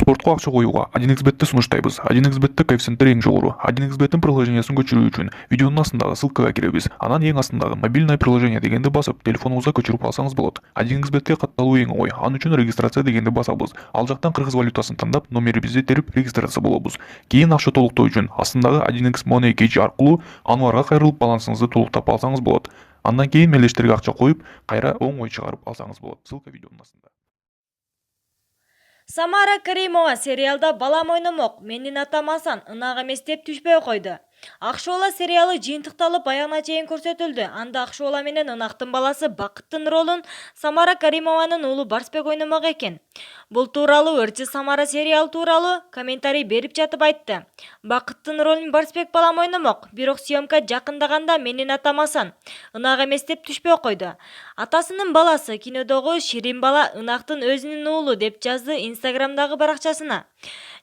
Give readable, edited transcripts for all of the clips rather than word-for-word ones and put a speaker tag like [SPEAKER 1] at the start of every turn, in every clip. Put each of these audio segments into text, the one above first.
[SPEAKER 1] спортко акча коюуга 1xbet'ти сунуштайбыз. 1xbet'те коэффициенттери эң жогору. 1xbet'ин приложениясын көчүрүү үчүн видеонун астындагы ссылкага киребиз. Анан эң астындагы мобильное приложение дегенди басып, телефонуңузга көчүрүп алсаңыз болот. 1xbet'ке катталуу эң оңой. Ал үчүн регистрация дегенди басабыз. Ал жактан кыргыз валютасын тандап, номерибизди терип регистрация болобуз. Кийин акча толуктоо үчүн астындагы 1x Money Cash аркылуу анварга кайрылып балансыңызды толуктап алсаңыз болот. Андан кийин мелдештерге акча коюп, кайра оңой чыгарып алсаңыз болот. Ссылка видеонун астында.
[SPEAKER 2] Самара Каримова сериалда балам ойномок, менин атам Асан ынак эмес деп түшпөй койду. Акшоола сериалы жыйынтыкталып аягына чейин көрсөтүлдү. Анда Акшоола менен ынактын баласы Бакыттын ролун Самара Каримованын уулу Барсбек ойномок экен. Бул тууралуу Ырчы Самара сериал тууралуу комментарий берип жатып айтты. Бакыттын ролун Барсбек балам ойномок, бирок съемка жакындаганда менин атам Асан ынак эмес деп түшпөй койду. Атасынын баласы кинодогу Ширин бала ынактын өзүнүн уулу деп жазды Инстаграмдагы баракчасына.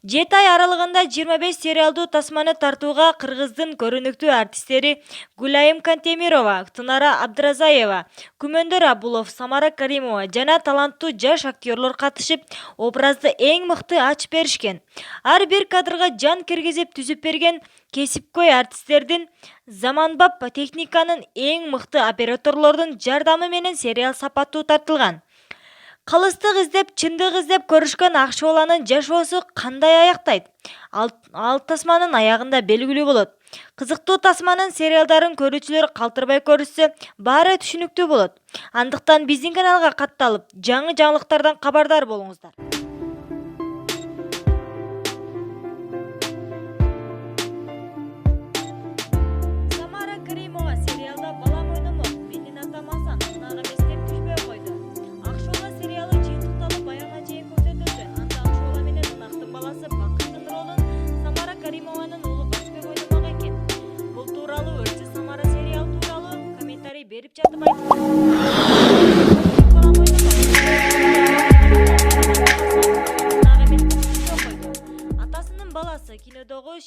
[SPEAKER 2] 7 ай аралыгында 25 сериалдуу тасманы тартууга кыргыздын көрүнүктүү артисттери Гулайым Кантемирова, Тынара Абдразаева, Күмөндөр Абулов, Самара Каримова жана таланттуу жаш актерлор катышып, образды эң мыкты ачып беришкен. Ар бир кадрга жан киргизип түзүп берген кесипкөй артисттердин, заманбап техниканын, эң мыкты операторлордун жардамы менен сериал сапаттуу тартылган. Калыстык издеп, чындык издеп көрүшкөн Акшооланын жашоосу кандай аяктайт? Ал тасманын аягында белгилүү болот. Кызыктуу тасманын сериалдарын көрүүчүлөр калтырбай көрүшсө, баары түшүнүктүү болот. Андыктан биздин каналга катталып, жаңы жаңылыктардан кабардар болуңуздар. Самара Каримова сериалда балам ойномок, менин атам Асан ынак эмес деп түшпөй койду. Акшоола сериалы жыйынтыкталып аягына чейин көрсөтүлдү. Анда Акшоола менен ынактын баласы Бакыттын ролун Самара Каримованын уулу Барсбек ойномок экен. Бул тууралуу Ырчы Самара сериал тууралуу комментарий берип жатып айтты. Атасынын баласы кинодогу